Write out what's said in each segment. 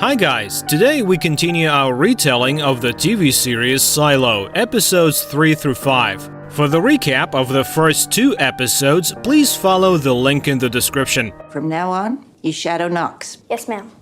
Hi guys, today we continue our retelling of the TV series Silo, episodes 3 through 5. For the recap of the first 2 episodes, please follow the link in the description. From now on, you shadow Knox. Yes, ma'am.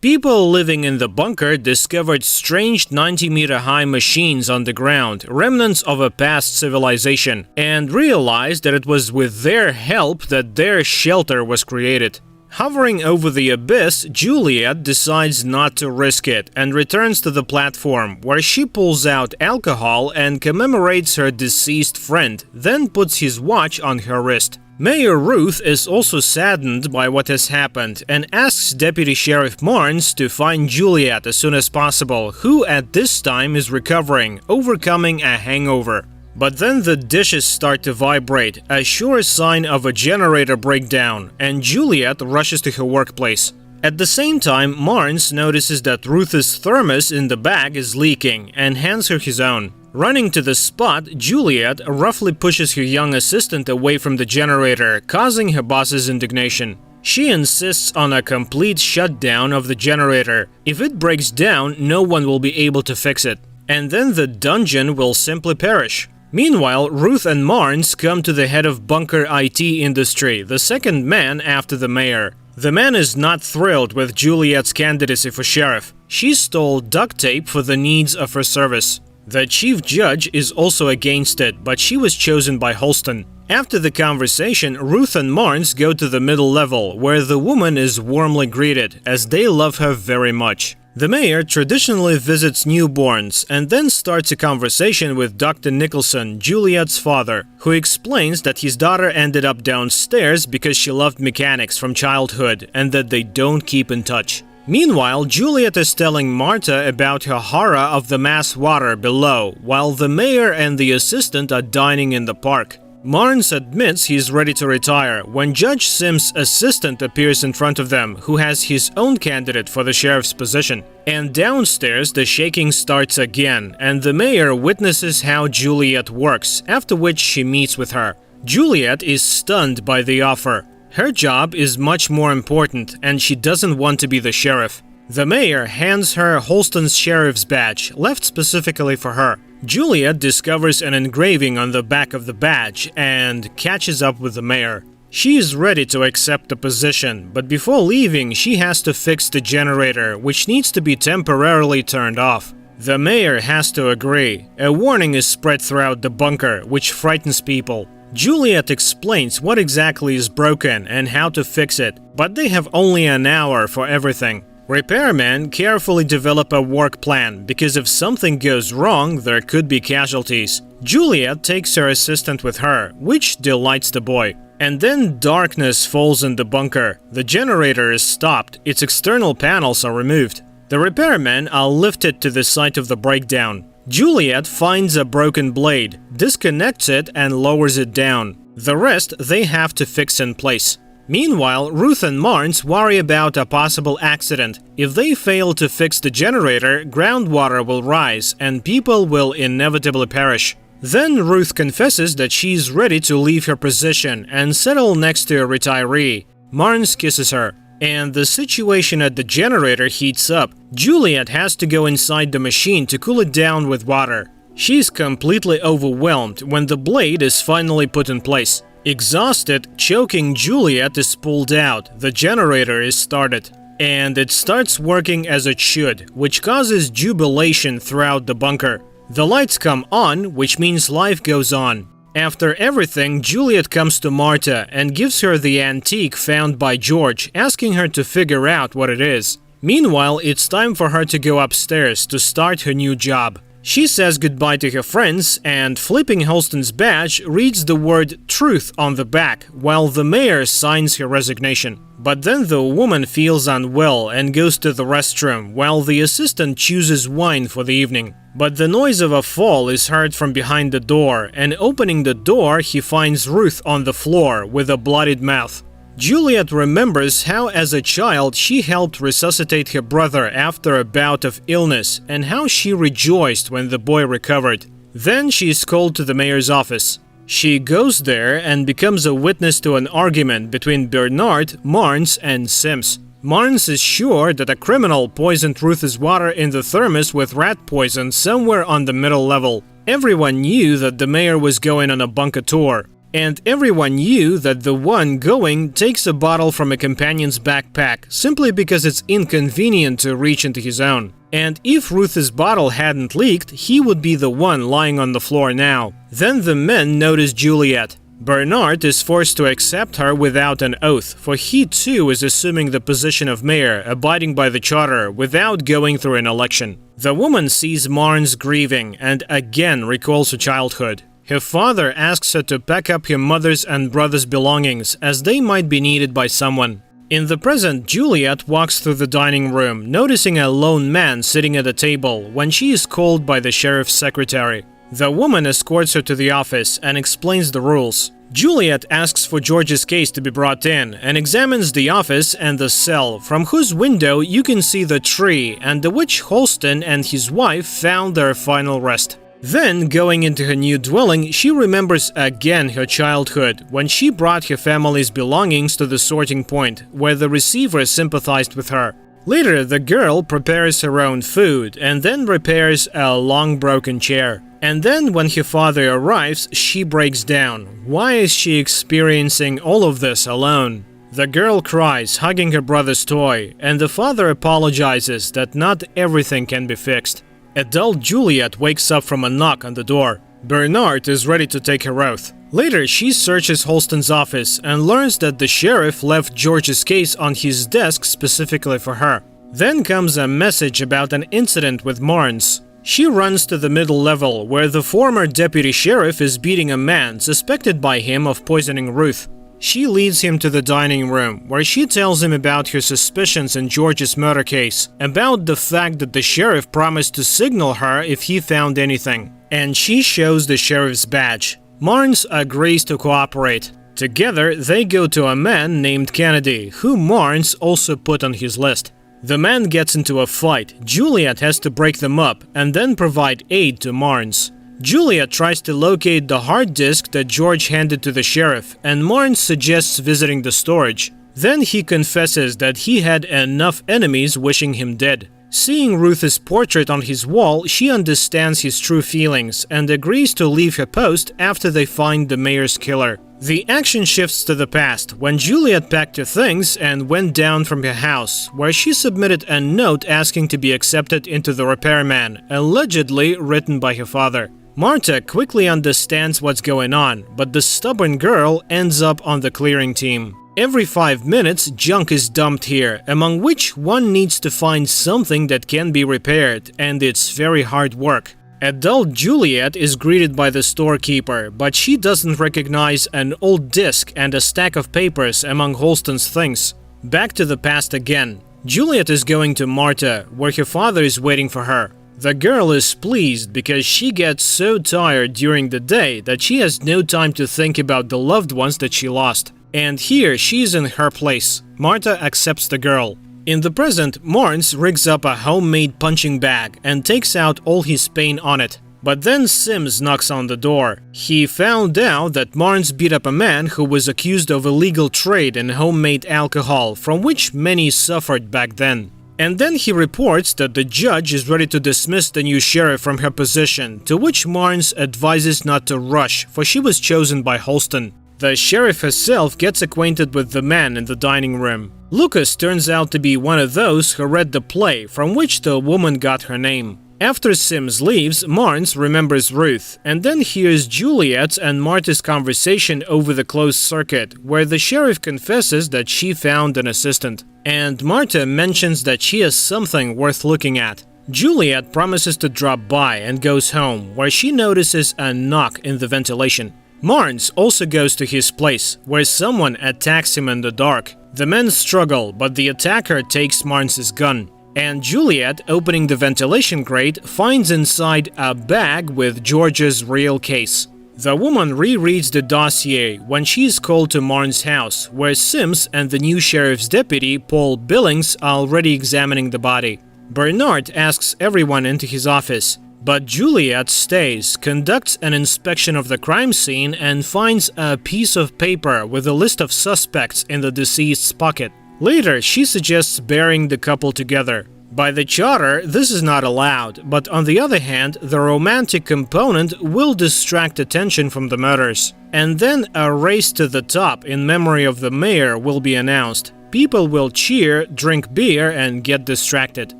People living in the bunker discovered strange 90-meter-high machines on the ground, remnants of a past civilization, and realized that it was with their help that their shelter was created. Hovering over the abyss, Juliet decides not to risk it and returns to the platform, where she pulls out alcohol and commemorates her deceased friend, then puts his watch on her wrist. Mayor Ruth is also saddened by what has happened and asks Deputy Sheriff Marnes to find Juliet as soon as possible, who at this time is recovering, overcoming a hangover. But then the dishes start to vibrate, a sure sign of a generator breakdown, and Juliet rushes to her workplace. At the same time, Marnes notices that Ruth's thermos in the bag is leaking and hands her his own. Running to the spot, Juliet roughly pushes her young assistant away from the generator, causing her boss's indignation. She insists on a complete shutdown of the generator. If it breaks down, no one will be able to fix it. And then the dungeon will simply perish. Meanwhile, Ruth and Marnes come to the head of bunker IT industry, the second man after the mayor. The man is not thrilled with Juliet's candidacy for sheriff. She stole duct tape for the needs of her service. The chief judge is also against it, but she was chosen by Holston. After the conversation, Ruth and Marnes go to the middle level, where the woman is warmly greeted, as they love her very much. The mayor traditionally visits newborns and then starts a conversation with Dr. Nicholson, Juliet's father, who explains that his daughter ended up downstairs because she loved mechanics from childhood and that they don't keep in touch. Meanwhile, Juliet is telling Marta about her horror of the mass water below, while the mayor and the assistant are dining in the park. Marnes admits he's ready to retire when Judge Sims' assistant appears in front of them, who has his own candidate for the sheriff's position. And downstairs, the shaking starts again, and the mayor witnesses how Juliet works, after which she meets with her. Juliet is stunned by the offer. Her job is much more important, and she doesn't want to be the sheriff. The mayor hands her Holston's sheriff's badge, left specifically for her. Juliet discovers an engraving on the back of the badge and catches up with the mayor. She is ready to accept the position, but before leaving, she has to fix the generator, which needs to be temporarily turned off. The mayor has to agree. A warning is spread throughout the bunker, which frightens people. Juliet explains what exactly is broken and how to fix it, but they have only an hour for everything. Repairmen carefully develop a work plan, because if something goes wrong, there could be casualties. Juliet takes her assistant with her, which delights the boy. And then darkness falls in the bunker. The generator is stopped, its external panels are removed. The repairmen are lifted to the site of the breakdown. Juliet finds a broken blade, disconnects it and lowers it down. The rest they have to fix in place. Meanwhile, Ruth and Marnes worry about a possible accident. If they fail to fix the generator, groundwater will rise and people will inevitably perish. Then Ruth confesses that she's ready to leave her position and settle next to a retiree. Marnes kisses her, and the situation at the generator heats up. Juliet has to go inside the machine to cool it down with water. She's completely overwhelmed when the blade is finally put in place. Exhausted, choking Juliet is pulled out, the generator is started, and it starts working as it should, which causes jubilation throughout the bunker. The lights come on, which means life goes on. After everything, Juliet comes to Marta and gives her the antique found by George, asking her to figure out what it is. Meanwhile, it's time for her to go upstairs to start her new job. She says goodbye to her friends and, flipping Holston's badge, reads the word truth on the back, while the mayor signs her resignation. But then the woman feels unwell and goes to the restroom, while the assistant chooses wine for the evening. But the noise of a fall is heard from behind the door, and opening the door, he finds Ruth on the floor with a bloodied mouth. Juliet remembers how as a child she helped resuscitate her brother after a bout of illness and how she rejoiced when the boy recovered. Then she is called to the mayor's office. She goes there and becomes a witness to an argument between Bernard, Marnes, and Sims. Marnes is sure that a criminal poisoned Ruth's water in the thermos with rat poison somewhere on the middle level. Everyone knew that the mayor was going on a bunker tour. And everyone knew that the one going takes a bottle from a companion's backpack simply because it's inconvenient to reach into his own. And if Ruth's bottle hadn't leaked, he would be the one lying on the floor now. Then the men notice Juliet. Bernard is forced to accept her without an oath, for he too is assuming the position of mayor, abiding by the charter without going through an election. The woman sees Marnes grieving and again recalls her childhood. Her father asks her to pack up her mother's and brother's belongings, as they might be needed by someone. In the present, Juliet walks through the dining room, noticing a lone man sitting at a table when she is called by the sheriff's secretary. The woman escorts her to the office and explains the rules. Juliet asks for George's case to be brought in and examines the office and the cell, from whose window you can see the tree under which Holston and his wife found their final rest. Then, going into her new dwelling, she remembers again her childhood, when she brought her family's belongings to the sorting point, where the receiver sympathized with her. Later, the girl prepares her own food and then repairs a long broken chair. And then, when her father arrives, she breaks down. Why is she experiencing all of this alone? The girl cries, hugging her brother's toy, and the father apologizes that not everything can be fixed. Adult Juliet wakes up from a knock on the door. Bernard is ready to take her oath. Later, she searches Holston's office and learns that the sheriff left George's case on his desk specifically for her. Then comes a message about an incident with Marnes. She runs to the middle level, where the former deputy sheriff is beating a man suspected by him of poisoning Ruth. She leads him to the dining room, where she tells him about her suspicions in George's murder case, about the fact that the sheriff promised to signal her if he found anything. And she shows the sheriff's badge. Marnes agrees to cooperate. Together, they go to a man named Kennedy, who Marnes also put on his list. The man gets into a fight. Juliet has to break them up and then provide aid to Marnes. Juliet tries to locate the hard disk that George handed to the sheriff, and Marnes suggests visiting the storage. Then he confesses that he had enough enemies wishing him dead. Seeing Ruth's portrait on his wall, she understands his true feelings and agrees to leave her post after they find the mayor's killer. The action shifts to the past, when Juliet packed her things and went down from her house, where she submitted a note asking to be accepted into the repairman, allegedly written by her father. Marta quickly understands what's going on, but the stubborn girl ends up on the clearing team. Every 5 minutes, junk is dumped here, among which one needs to find something that can be repaired, and it's very hard work. Adult Juliet is greeted by the storekeeper, but she doesn't recognize an old disc and a stack of papers among Holston's things. Back to the past again. Juliet is going to Marta, where her father is waiting for her. The girl is pleased because she gets so tired during the day that she has no time to think about the loved ones that she lost. And here she's in her place. Marta accepts the girl. In the present, Marnes rigs up a homemade punching bag and takes out all his pain on it. But then Sims knocks on the door. He found out that Marnes beat up a man who was accused of illegal trade in homemade alcohol, from which many suffered back then. And then he reports that the judge is ready to dismiss the new sheriff from her position, to which Marnes advises not to rush, for she was chosen by Holston. The sheriff herself gets acquainted with the man in the dining room. Lucas turns out to be one of those who read the play from which the woman got her name. After Sims leaves, Marnes remembers Ruth, and then hears Juliet's and Marta's conversation over the closed circuit, where the sheriff confesses that she found an assistant. And Marta mentions that she has something worth looking at. Juliet promises to drop by and goes home, where she notices a knock in the ventilation. Marnes also goes to his place, where someone attacks him in the dark. The men struggle, but the attacker takes Marnes' gun. And Juliet, opening the ventilation grate, finds inside a bag with George's real case. The woman rereads the dossier when she is called to Marnes' house, where Sims and the new sheriff's deputy, Paul Billings, are already examining the body. Bernard asks everyone into his office, but Juliet stays, conducts an inspection of the crime scene, and finds a piece of paper with a list of suspects in the deceased's pocket. Later, she suggests burying the couple together. By the charter, this is not allowed, but on the other hand, the romantic component will distract attention from the murders. And then a race to the top in memory of the mayor will be announced. People will cheer, drink beer, and get distracted.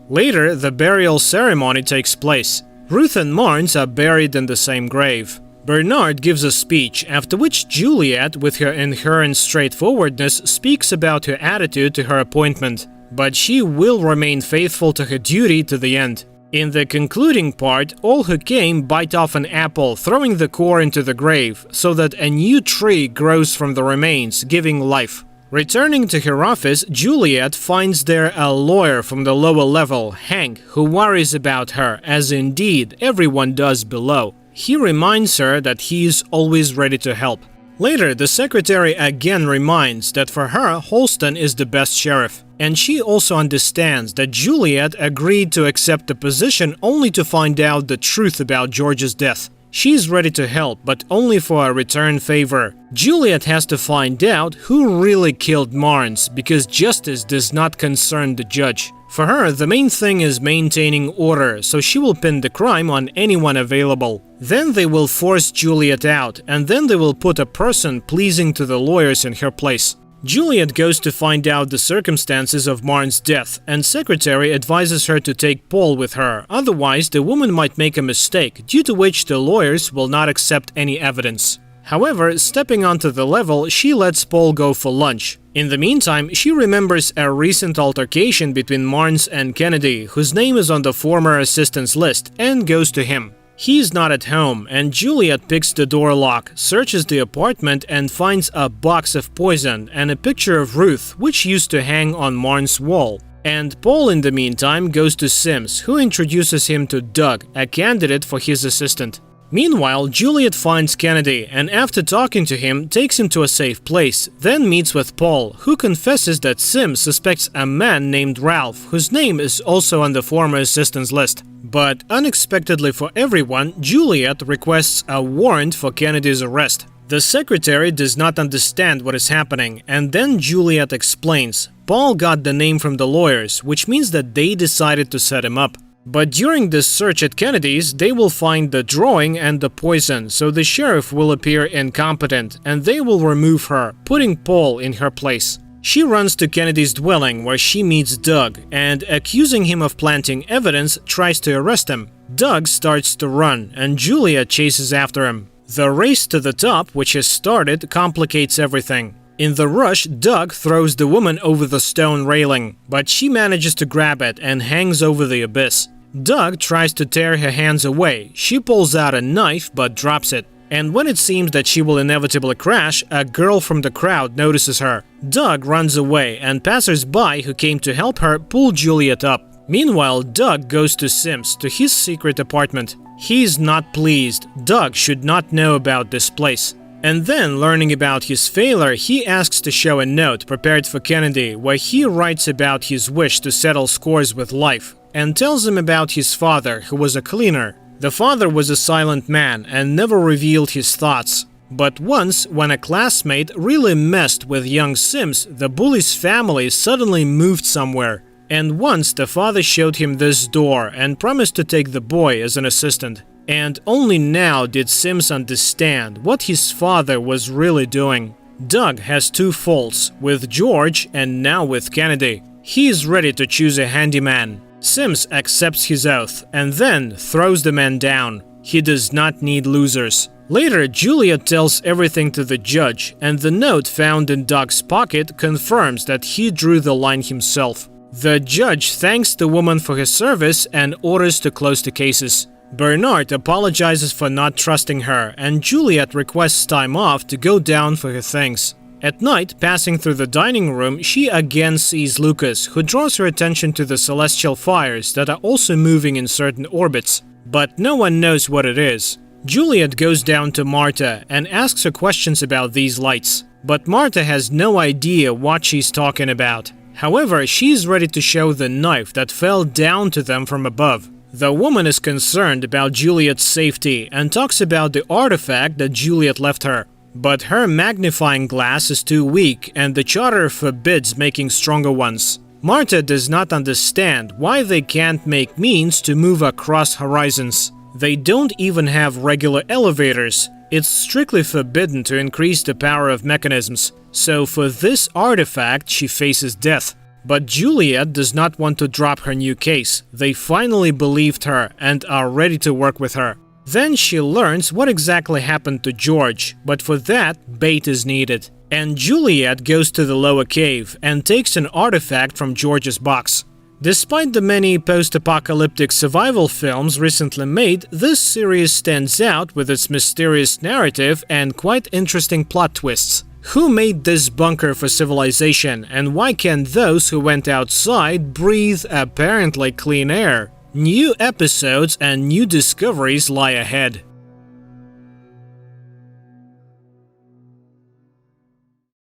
Later, the burial ceremony takes place. Ruth and Marnes are buried in the same grave. Bernard gives a speech, after which Juliet, with her inherent straightforwardness, speaks about her attitude to her appointment. But she will remain faithful to her duty to the end. In the concluding part, all who came bite off an apple, throwing the core into the grave, so that a new tree grows from the remains, giving life. Returning to her office, Juliet finds there a lawyer from the lower level, Hank, who worries about her, as indeed everyone does below. He reminds her that he is always ready to help. Later, the secretary again reminds that for her, Holston is the best sheriff. And she also understands that Juliet agreed to accept the position only to find out the truth about George's death. She's ready to help, but only for a return favor. Juliet has to find out who really killed Marnes, because justice does not concern the judge. For her, the main thing is maintaining order, so she will pin the crime on anyone available. Then they will force Juliet out, and then they will put a person pleasing to the lawyers in her place. Juliet goes to find out the circumstances of Marnes' death, and secretary advises her to take Paul with her, otherwise the woman might make a mistake, due to which the lawyers will not accept any evidence. However, stepping onto the level, she lets Paul go for lunch. In the meantime, she remembers a recent altercation between Marnes and Kennedy, whose name is on the former assistant's list, and goes to him. He's not at home, and Juliet picks the door lock, searches the apartment, and finds a box of poison and a picture of Ruth, which used to hang on Marnes' wall. And Paul, in the meantime, goes to Sims, who introduces him to Doug, a candidate for his assistant. Meanwhile, Juliet finds Kennedy, and after talking to him, takes him to a safe place, then meets with Paul, who confesses that Sims suspects a man named Ralph, whose name is also on the former assistant's list. But unexpectedly for everyone, Juliet requests a warrant for Kennedy's arrest. The secretary does not understand what is happening, and then Juliet explains. Paul got the name from the lawyers, which means that they decided to set him up. But during this search at Kennedy's, they will find the drawing and the poison, so the sheriff will appear incompetent, and they will remove her, putting Paul in her place. She runs to Kennedy's dwelling, where she meets Doug, and accusing him of planting evidence, tries to arrest him. Doug starts to run, and Julia chases after him. The race to the top, which has started, complicates everything. In the rush, Doug throws the woman over the stone railing, but she manages to grab it and hangs over the abyss. Doug tries to tear her hands away. She pulls out a knife but drops it. And when it seems that she will inevitably crash, a girl from the crowd notices her. Doug runs away, and passers-by who came to help her pull Juliet up. Meanwhile, Doug goes to Sims, to his secret apartment. He's not pleased. Doug should not know about this place. And then, learning about his failure, he asks to show a note prepared for Kennedy, where he writes about his wish to settle scores with life, and tells him about his father, who was a cleaner. The father was a silent man and never revealed his thoughts. But once, when a classmate really messed with young Sims, the bully's family suddenly moved somewhere. And once the father showed him this door and promised to take the boy as an assistant. And only now did Sims understand what his father was really doing. Doug has two faults, with George and now with Kennedy. He is ready to choose a handyman. Sims accepts his oath and then throws the man down. He does not need losers. Later, Juliet tells everything to the judge, and the note found in Doug's pocket confirms that he drew the line himself. The judge thanks the woman for her service and orders to close the cases. Bernard apologizes for not trusting her, and Juliet requests time off to go down for her things. At night, passing through the dining room, she again sees Lucas, who draws her attention to the celestial fires that are also moving in certain orbits. But no one knows what it is. Juliet goes down to Marta and asks her questions about these lights. But Marta has no idea what she's talking about. However, she's ready to show the knife that fell down to them from above. The woman is concerned about Juliet's safety and talks about the artifact that Juliet left her. But her magnifying glass is too weak, and the charter forbids making stronger ones. Marta does not understand why they can't make means to move across horizons. They don't even have regular elevators. It's strictly forbidden to increase the power of mechanisms, so for this artifact she faces death. But Juliet does not want to drop her new case. They finally believed her and are ready to work with her. Then she learns what exactly happened to George, but for that, bait is needed. And Juliet goes to the lower cave and takes an artifact from George's box. Despite the many post-apocalyptic survival films recently made, this series stands out with its mysterious narrative and quite interesting plot twists. Who made this bunker for civilization, and why can those who went outside breathe apparently clean air? New episodes and new discoveries lie ahead.